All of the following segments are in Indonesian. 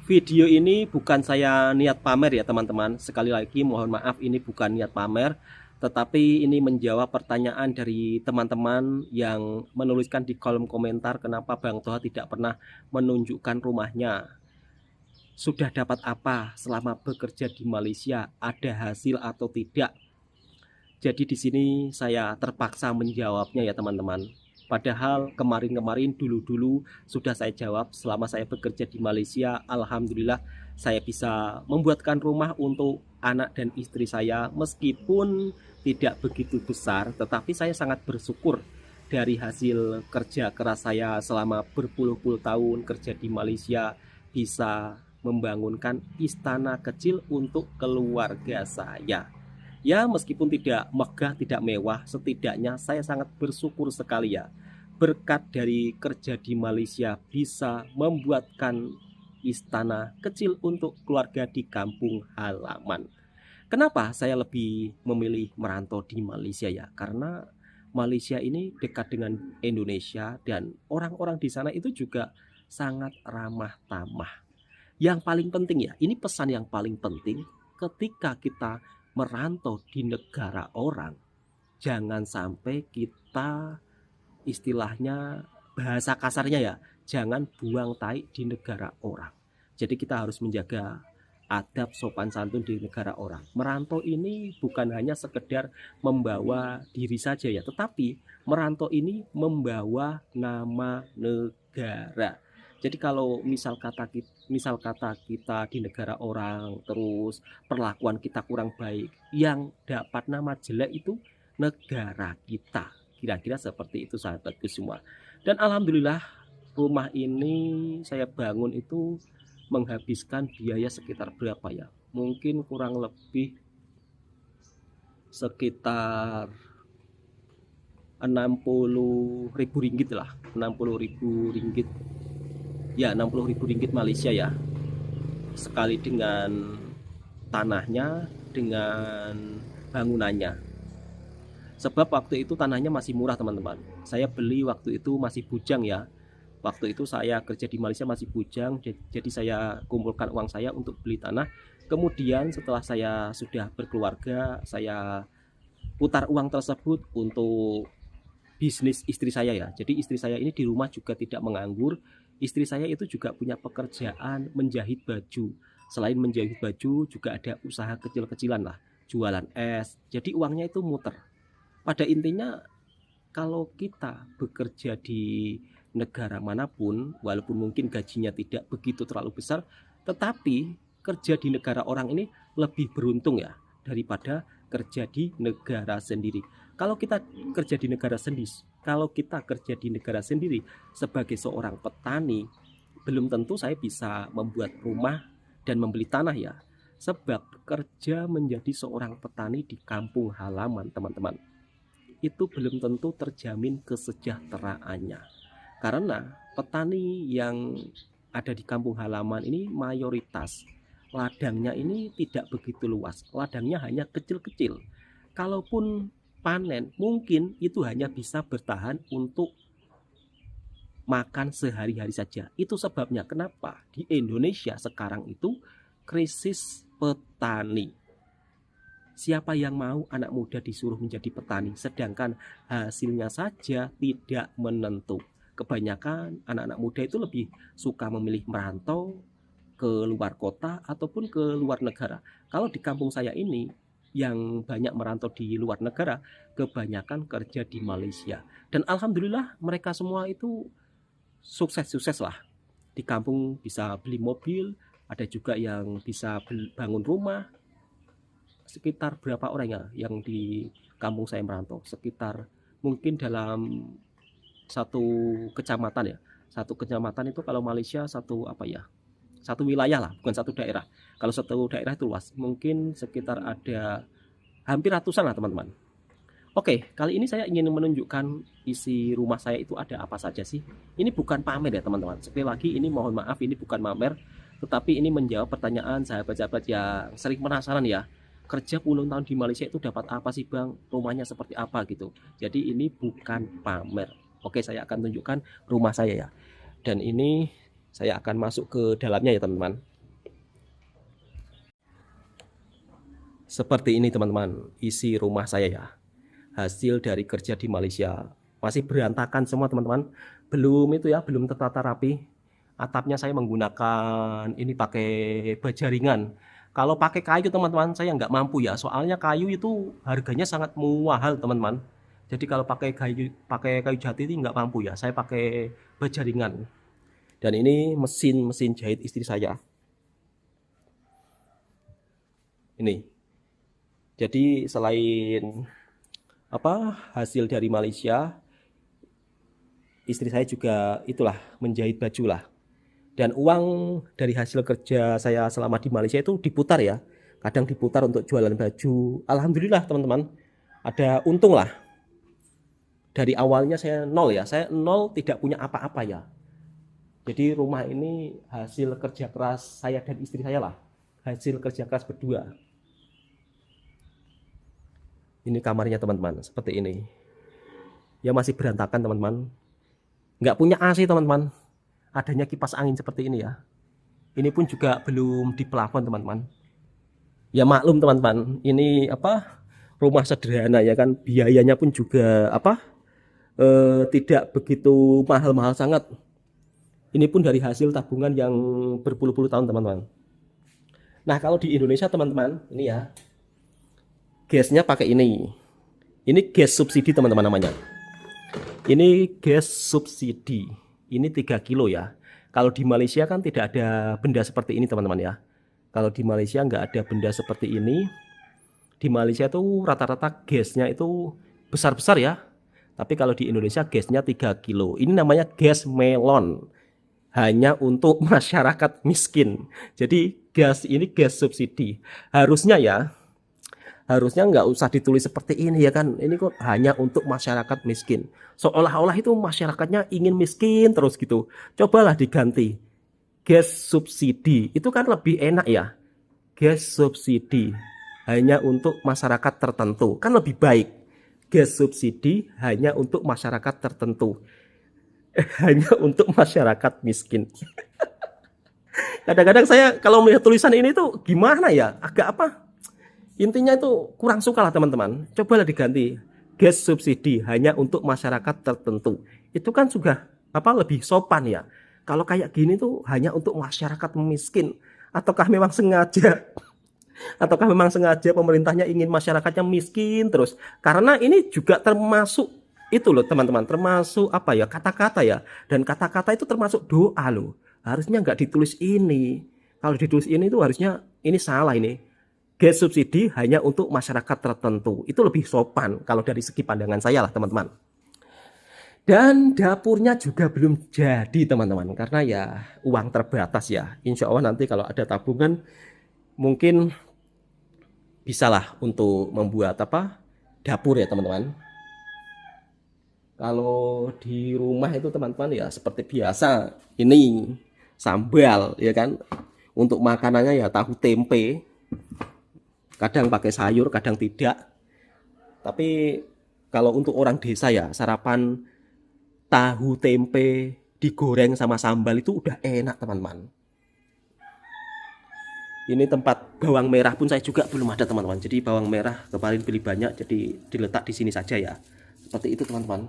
Video ini bukan saya niat pamer ya teman-teman. Sekali lagi mohon maaf, ini bukan niat pamer, tetapi ini menjawab pertanyaan dari teman-teman yang menuliskan di kolom komentar kenapa Bang Toha tidak pernah menunjukkan rumahnya. Sudah dapat apa selama bekerja di Malaysia? Ada hasil atau tidak? Jadi di sini saya terpaksa menjawabnya ya teman-teman. Padahal kemarin-kemarin dulu-dulu sudah saya jawab selama saya bekerja di Malaysia. Alhamdulillah saya bisa membuatkan rumah untuk anak dan istri saya. Meskipun tidak begitu besar, tetapi saya sangat bersyukur dari hasil kerja keras saya selama berpuluh-puluh tahun kerja di Malaysia, bisa membangunkan istana kecil untuk keluarga saya. Ya, meskipun tidak megah, tidak mewah, setidaknya saya sangat bersyukur sekali ya. Berkat dari kerja di Malaysia bisa membuatkan istana kecil untuk keluarga di kampung halaman. Kenapa saya lebih memilih merantau di Malaysia ya? Karena Malaysia ini dekat dengan Indonesia dan orang-orang di sana itu juga sangat ramah tamah. Yang paling penting ya, ini pesan yang paling penting ketika kita merantau di negara orang, jangan sampai kita istilahnya bahasa kasarnya ya, jangan buang tai di negara orang. Jadi kita harus menjaga adab sopan santun di negara orang. Merantau ini bukan hanya sekedar membawa diri saja ya, tetapi merantau ini membawa nama negara. Jadi kalau misal kata kita di negara orang terus perlakuan kita kurang baik, yang dapat nama jelek itu negara kita. Kira-kira seperti itu sahabatku semua. Dan alhamdulillah rumah ini saya bangun itu menghabiskan biaya sekitar berapa ya? Mungkin kurang lebih sekitar 60.000 ringgit lah, 60.000 ringgit. Ya, 60.000 ringgit Malaysia ya. Sekali dengan tanahnya, dengan bangunannya. Sebab waktu itu tanahnya masih murah teman-teman. Saya beli waktu itu masih bujang ya. Waktu itu saya kerja di Malaysia masih bujang, jadi saya kumpulkan uang saya untuk beli tanah. Kemudian setelah saya sudah berkeluarga, saya putar uang tersebut untuk bisnis istri saya ya. Jadi istri saya ini di rumah juga tidak menganggur. Istri saya itu juga punya pekerjaan menjahit baju. Selain menjahit baju juga ada usaha kecil-kecilan lah, jualan es. Jadi uangnya itu muter. Pada intinya kalau kita bekerja di negara manapun, walaupun mungkin gajinya tidak begitu terlalu besar, tetapi kerja di negara orang ini lebih beruntung ya daripada kerja di negara sendiri. Kalau kita kerja di negara sendiri, kalau kita kerja di negara sendiri sebagai seorang petani, belum tentu saya bisa membuat rumah dan membeli tanah ya. Sebab kerja menjadi seorang petani di kampung halaman, teman-teman, itu belum tentu terjamin kesejahteraannya. Karena petani yang ada di kampung halaman ini mayoritas ladangnya ini tidak begitu luas. Ladangnya hanya kecil-kecil. Kalaupun panen, mungkin itu hanya bisa bertahan untuk makan sehari-hari saja. Itu sebabnya kenapa di Indonesia sekarang itu krisis petani. Siapa yang mau anak muda disuruh menjadi petani, sedangkan hasilnya saja tidak menentu. Kebanyakan anak-anak muda itu lebih suka memilih merantau ke luar kota ataupun ke luar negara. Kalau di kampung saya ini yang banyak merantau di luar negara, kebanyakan kerja di Malaysia. Dan alhamdulillah mereka semua itu sukses-sukses lah. Di kampung bisa beli mobil, ada juga yang bisa bangun rumah. Sekitar berapa orang ya yang di kampung saya merantau? Sekitar mungkin dalam satu kecamatan ya. Satu kecamatan itu kalau Malaysia satu apa ya? Satu wilayah lah, bukan satu daerah. Kalau satu daerah itu luas, mungkin sekitar ada hampir ratusan lah teman-teman. Oke, kali ini saya ingin menunjukkan isi rumah saya itu ada apa saja sih. Ini bukan pamer ya teman-teman. Sekali lagi ini mohon maaf, ini bukan pamer, tetapi ini menjawab pertanyaan sahabat-sahabat yang sering penasaran ya. Kerja puluhan tahun di Malaysia itu dapat apa sih bang? Rumahnya seperti apa gitu. Jadi ini bukan pamer. Oke, saya akan tunjukkan rumah saya ya. Dan ini saya akan masuk ke dalamnya ya teman-teman. Seperti ini teman-teman, isi rumah saya ya. Hasil dari kerja di Malaysia. Masih berantakan semua teman-teman. Belum itu ya, belum tertata rapi. Atapnya saya menggunakan ini pakai baja ringan. Kalau pakai kayu teman-teman, saya nggak mampu ya. Soalnya kayu itu harganya sangat mahal teman-teman. Jadi kalau pakai kayu jati ini nggak mampu ya. Saya pakai baja ringan. Dan ini mesin jahit istri saya. Ini. Jadi selain hasil dari Malaysia, istri saya juga itulah menjahit baju lah. Dan uang dari hasil kerja saya selama di Malaysia itu diputar ya. Kadang diputar untuk jualan baju. Alhamdulillah teman-teman, ada untung lah. Dari awalnya saya nol ya, saya nol, tidak punya apa-apa ya. Jadi rumah ini hasil kerja keras saya dan istri saya lah. Hasil kerja keras berdua. Ini kamarnya teman-teman, seperti ini. Ya masih berantakan teman-teman. Nggak punya AC teman-teman. Adanya kipas angin seperti ini ya. Ini pun juga belum di plafon teman-teman. Ya maklum teman-teman, ini rumah sederhana ya kan. Biayanya pun juga tidak begitu mahal-mahal sangat. Ini pun dari hasil tabungan yang berpuluh-puluh tahun teman-teman. Nah kalau di Indonesia teman-teman, ini ya, gasnya pakai ini. Ini gas subsidi teman-teman namanya. Ini gas subsidi. Ini 3 kilo ya. Kalau di Malaysia kan tidak ada benda seperti ini teman-teman ya. Kalau di Malaysia nggak ada benda seperti ini. Di Malaysia tuh rata-rata gasnya itu besar-besar ya. Tapi kalau di Indonesia gasnya 3 kilo. Ini namanya gas melon. Hanya untuk masyarakat miskin. Jadi gas ini gas subsidi. Harusnya nggak usah ditulis seperti ini ya kan. Ini kok hanya untuk masyarakat miskin. Seolah-olah itu masyarakatnya ingin miskin terus gitu. Cobalah diganti gas subsidi. Itu kan lebih enak ya. Gas subsidi hanya untuk masyarakat tertentu. Kan lebih baik. Gas subsidi hanya untuk masyarakat tertentu. Hanya untuk masyarakat miskin. Kadang-kadang saya kalau melihat tulisan ini tuh gimana ya? Agak intinya itu kurang suka lah teman-teman. Cobalah diganti gas subsidi hanya untuk masyarakat tertentu. Itu kan juga lebih sopan ya. Kalau kayak gini tuh hanya untuk masyarakat miskin. Ataukah memang sengaja? Ataukah memang sengaja pemerintahnya ingin masyarakatnya miskin terus? Karena ini juga termasuk itu loh teman-teman. Termasuk kata-kata ya. Dan kata-kata itu termasuk doa loh. Harusnya nggak ditulis ini. Kalau ditulis ini tuh harusnya ini salah ini. Gas subsidi hanya untuk masyarakat tertentu. Itu lebih sopan kalau dari segi pandangan saya lah teman-teman. Dan dapurnya juga belum jadi teman-teman. Karena ya uang terbatas ya. Insya Allah nanti kalau ada tabungan mungkin bisalah untuk membuat dapur ya teman-teman. Kalau di rumah itu teman-teman ya seperti biasa. Ini sambal ya kan. Untuk makanannya ya tahu tempe. Kadang pakai sayur, kadang tidak. Tapi kalau untuk orang desa ya, sarapan tahu tempe digoreng sama sambal itu udah enak teman-teman. Ini tempat bawang merah pun saya juga belum ada teman-teman. Jadi bawang merah kemarin beli banyak, jadi diletak di sini saja ya. Seperti itu teman-teman.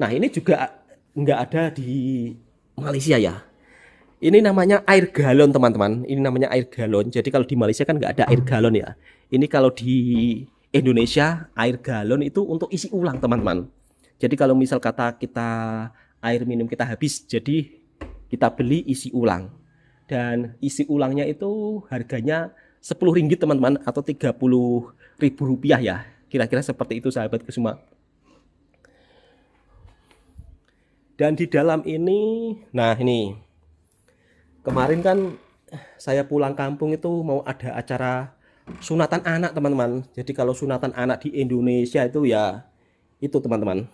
Nah ini juga nggak ada di Malaysia ya. Ini namanya air galon teman-teman. Ini namanya air galon. Jadi kalau di Malaysia kan nggak ada air galon ya. Ini kalau di Indonesia air galon itu untuk isi ulang teman-teman. Jadi kalau misal kata kita air minum kita habis, jadi kita beli isi ulang. Dan isi ulangnya itu harganya 10 ringgit teman-teman, atau 30.000 rupiah ya. Kira-kira seperti itu sahabatku semua. Dan di dalam ini, nah ini kemarin kan saya pulang kampung itu mau ada acara sunatan anak teman-teman. Jadi kalau sunatan anak di Indonesia itu ya itu teman-teman,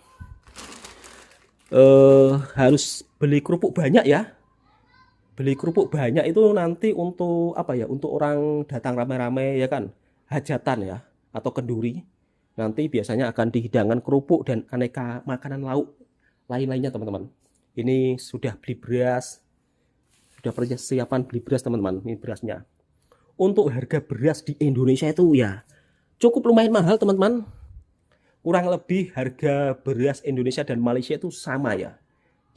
harus beli kerupuk banyak ya. Beli kerupuk banyak itu nanti untuk untuk orang datang rame-rame ya kan, hajatan ya atau kenduri. Nanti biasanya akan dihidangkan kerupuk dan aneka makanan lauk lain-lainnya teman-teman. Ini sudah beli beras. Sudah persiapan beli beras teman-teman. Ini berasnya. untuk harga beras di Indonesia itu ya cukup lumayan mahal teman-teman. Kurang lebih harga beras Indonesia dan Malaysia itu sama ya.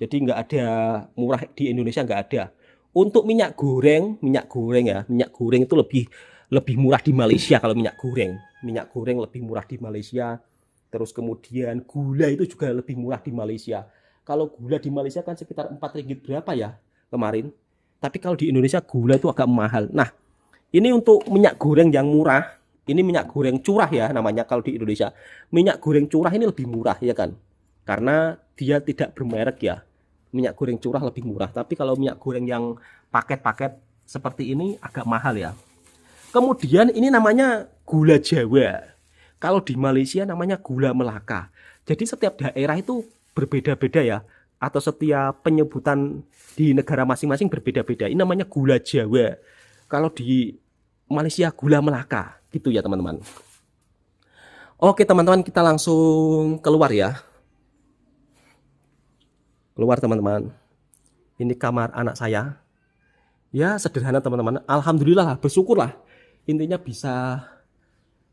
Jadi nggak ada murah di Indonesia, nggak ada. Untuk minyak goreng ya, minyak goreng itu lebih murah di Malaysia kalau minyak goreng lebih murah di Malaysia. Terus kemudian gula itu juga lebih murah di Malaysia. Kalau gula di Malaysia kan sekitar 4 ringgit berapa ya kemarin. Tapi kalau di Indonesia gula itu agak mahal. Nah, ini untuk minyak goreng yang murah. Ini minyak goreng curah ya namanya kalau di Indonesia. Minyak goreng curah ini lebih murah ya kan. Karena dia tidak bermerek ya. Minyak goreng curah lebih murah. Tapi kalau minyak goreng yang paket-paket seperti ini agak mahal ya. Kemudian ini namanya gula Jawa. Kalau di Malaysia namanya gula Melaka. Jadi setiap daerah itu berbeda-beda ya. Atau setiap penyebutan di negara masing-masing berbeda-beda. Ini namanya gula Jawa. Kalau di Malaysia gula Melaka. Gitu ya teman-teman. Oke teman-teman, kita langsung keluar ya. Keluar teman-teman. Ini kamar anak saya. Ya sederhana teman-teman. Alhamdulillah, bersyukurlah. Intinya bisa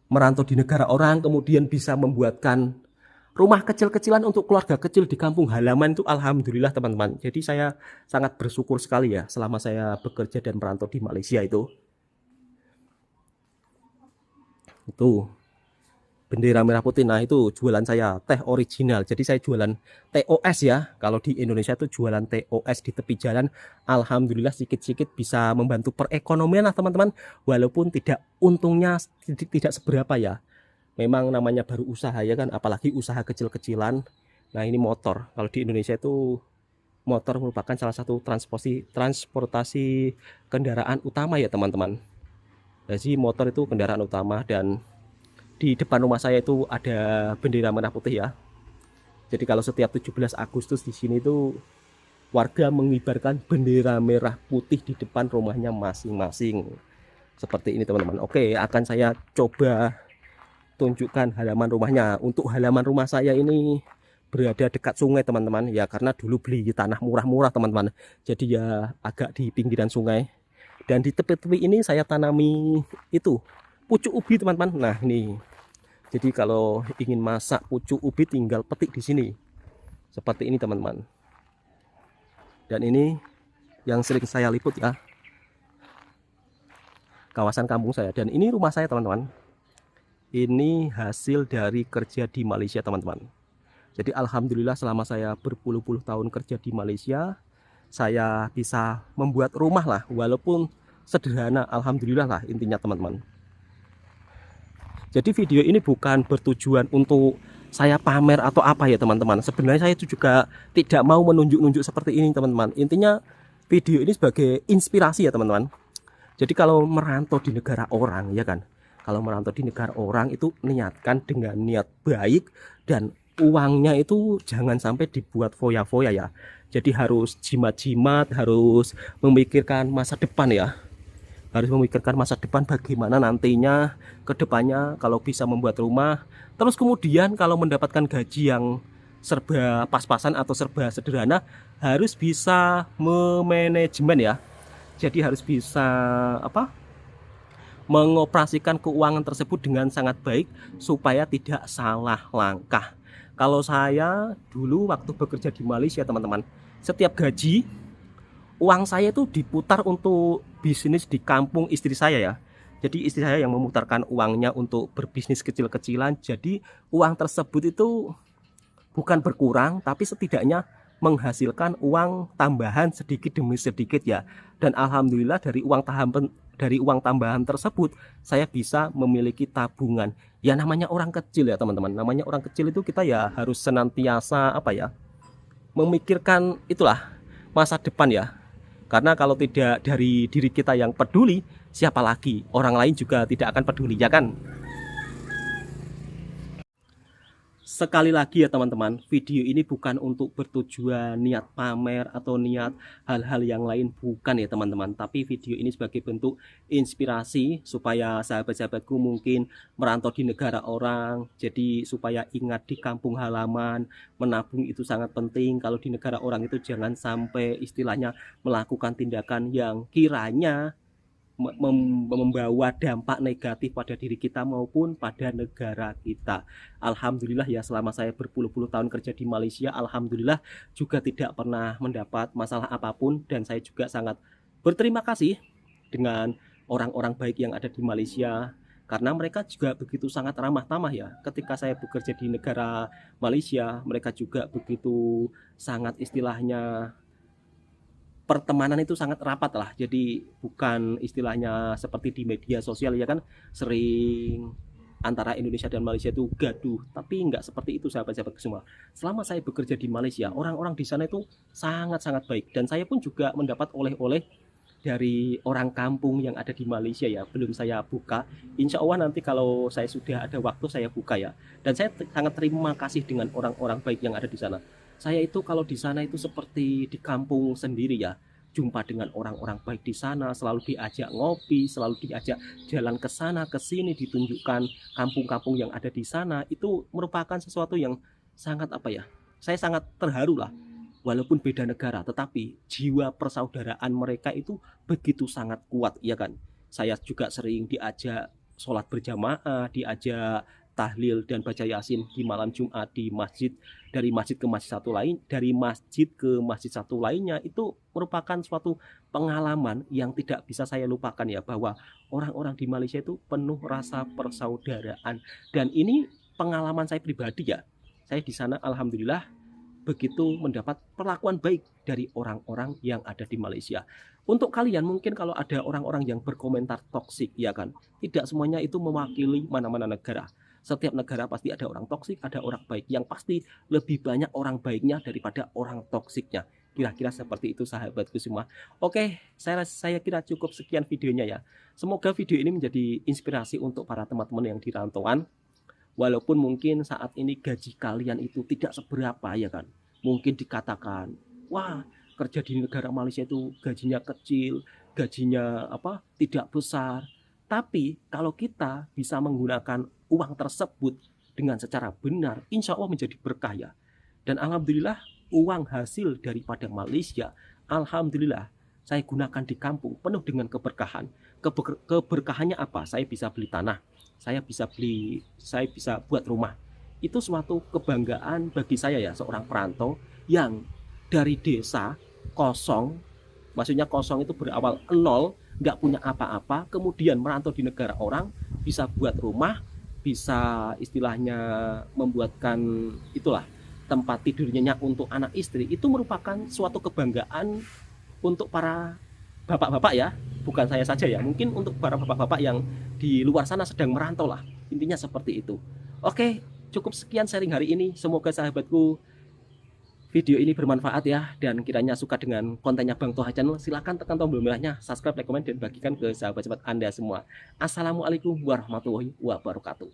merantau di negara orang, kemudian bisa membuatkan rumah kecil-kecilan untuk keluarga kecil di kampung halaman itu alhamdulillah teman-teman. Jadi saya sangat bersyukur sekali ya selama saya bekerja dan merantau di Malaysia itu. Itu bendera merah putih. Nah itu jualan saya teh original. Jadi saya jualan TOS ya. Kalau di Indonesia itu jualan TOS di tepi jalan. Alhamdulillah sedikit-sedikit bisa membantu perekonomian lah teman-teman. Walaupun untungnya tidak seberapa ya. Memang namanya baru usaha ya kan. Apalagi usaha kecil-kecilan. Nah ini motor. Kalau di Indonesia itu motor merupakan salah satu transportasi kendaraan utama ya teman-teman. Jadi motor itu kendaraan utama dan di depan rumah saya itu ada bendera merah putih ya. Jadi kalau setiap 17 Agustus di sini itu warga mengibarkan bendera merah putih di depan rumahnya masing-masing. Seperti ini teman-teman. Oke, akan saya coba tunjukkan halaman rumahnya. Untuk halaman rumah saya ini berada dekat sungai teman-teman. Ya karena dulu beli tanah murah-murah teman-teman. Jadi ya agak di pinggiran sungai. Dan di tepi-tepi ini saya tanami itu pucuk ubi teman-teman. Nah ini. Jadi kalau ingin masak pucuk ubi tinggal petik di sini. Seperti ini teman-teman. Dan ini yang sering saya liput ya. Kawasan kampung saya. Dan ini rumah saya teman-teman. Ini hasil dari kerja di Malaysia teman-teman. Jadi alhamdulillah selama saya berpuluh-puluh tahun kerja di Malaysia, saya bisa membuat rumah lah. Walaupun sederhana, alhamdulillah lah intinya teman-teman. Jadi video ini bukan bertujuan untuk saya pamer atau apa ya teman-teman. Sebenarnya saya itu juga tidak mau menunjuk-nunjuk seperti ini teman-teman. Intinya video ini sebagai inspirasi ya teman-teman. Jadi kalau merantau di negara orang ya kan. Kalau merantau di negara orang itu niatkan dengan niat baik. Dan uangnya itu jangan sampai dibuat foya-foya ya. Jadi harus jimat-jimat, harus memikirkan masa depan ya. Harus memikirkan masa depan bagaimana nantinya ke depannya kalau bisa membuat rumah. Terus kemudian kalau mendapatkan gaji yang serba pas-pasan atau serba sederhana, harus bisa memanajemen ya. Jadi harus bisa mengoperasikan keuangan tersebut dengan sangat baik supaya tidak salah langkah. Kalau saya dulu waktu bekerja di Malaysia teman-teman, setiap gaji uang saya itu diputar untuk bisnis di kampung istri saya ya. Jadi istri saya yang memutarkan uangnya untuk berbisnis kecil-kecilan. Jadi uang tersebut itu bukan berkurang, tapi setidaknya menghasilkan uang tambahan sedikit demi sedikit ya. Dan alhamdulillah dari uang tambahan tersebut saya bisa memiliki tabungan. Ya namanya orang kecil ya teman-teman. Namanya orang kecil itu kita ya harus senantiasa memikirkan itulah masa depan ya. Karena kalau tidak dari diri kita yang peduli, siapa lagi? Orang lain juga tidak akan peduli, ya kan? Sekali lagi ya teman-teman, video ini bukan untuk bertujuan niat pamer atau niat hal-hal yang lain, bukan ya teman-teman. Tapi video ini sebagai bentuk inspirasi supaya sahabat-sahabatku mungkin merantau di negara orang. Jadi supaya ingat di kampung halaman, menabung itu sangat penting. Kalau di negara orang itu jangan sampai istilahnya melakukan tindakan yang kiranya membawa dampak negatif pada diri kita maupun pada negara kita. Alhamdulillah ya, selama saya berpuluh-puluh tahun kerja di Malaysia, alhamdulillah juga tidak pernah mendapat masalah apapun, dan saya juga sangat berterima kasih dengan orang-orang baik yang ada di Malaysia, karena mereka juga begitu sangat ramah tamah ya. Ketika saya bekerja di negara Malaysia, mereka juga begitu sangat, istilahnya pertemanan itu sangat rapat lah. Jadi bukan istilahnya seperti di media sosial ya kan, sering antara Indonesia dan Malaysia itu gaduh, tapi nggak seperti itu sahabat-sahabat semua. Selama saya bekerja di Malaysia, orang-orang di sana itu sangat-sangat baik, dan saya pun juga mendapat oleh-oleh dari orang kampung yang ada di Malaysia ya. Belum saya buka, insya Allah nanti kalau saya sudah ada waktu saya buka ya. Dan saya sangat terima kasih dengan orang-orang baik yang ada di sana. Saya itu kalau di sana itu seperti di kampung sendiri ya. Jumpa dengan orang-orang baik di sana, selalu diajak ngopi, selalu diajak jalan ke sana ke sini, ditunjukkan kampung-kampung yang ada di sana. Itu merupakan sesuatu yang sangat apa ya? Saya sangat terharu lah. Walaupun beda negara, tetapi jiwa persaudaraan mereka itu begitu sangat kuat, ya kan? Saya juga sering diajak sholat berjamaah, diajak tahlil dan baca yasin di malam Jumat di masjid, dari masjid ke masjid satu lain, dari masjid ke masjid satu lainnya. Itu merupakan suatu pengalaman yang tidak bisa saya lupakan ya, bahwa orang-orang di Malaysia itu penuh rasa persaudaraan, dan ini pengalaman saya pribadi ya. Saya di sana alhamdulillah begitu mendapat perlakuan baik dari orang-orang yang ada di Malaysia. Untuk kalian mungkin kalau ada orang-orang yang berkomentar toksik ya kan, tidak semuanya itu mewakili mana-mana negara. Setiap negara pasti ada orang toksik, ada orang baik, yang pasti lebih banyak orang baiknya daripada orang toksiknya. Kira-kira seperti itu sahabatku semua. Oke, saya kira cukup sekian videonya ya. Semoga video ini menjadi inspirasi untuk para teman-teman yang di rantauan. Walaupun mungkin saat ini gaji kalian itu tidak seberapa ya kan. Mungkin dikatakan, wah kerja di negara Malaysia itu gajinya kecil, gajinya tidak besar. Tapi kalau kita bisa menggunakan uang tersebut dengan secara benar, insya Allah menjadi berkah ya. Dan alhamdulillah uang hasil daripada Malaysia, alhamdulillah saya gunakan di kampung penuh dengan keberkahan. Keberkahannya apa? Saya bisa beli tanah, saya bisa buat rumah. Itu suatu kebanggaan bagi saya ya, seorang perantau yang dari desa kosong, maksudnya kosong itu berawal nol, nggak punya apa-apa, kemudian merantau di negara orang, bisa buat rumah, bisa istilahnya membuatkan itulah tempat tidur nyenyak untuk anak istri. Itu merupakan suatu kebanggaan untuk para bapak-bapak ya, bukan saya saja ya, mungkin untuk para bapak-bapak yang di luar sana sedang merantau lah, intinya seperti itu. Oke, cukup sekian sharing hari ini. Semoga sahabatku video ini bermanfaat ya, dan kiranya suka dengan kontennya Bang Toha Channel, silahkan tekan tombol merahnya, subscribe, like, komen, dan bagikan ke sahabat-sahabat Anda semua. Assalamualaikum warahmatullahi wabarakatuh.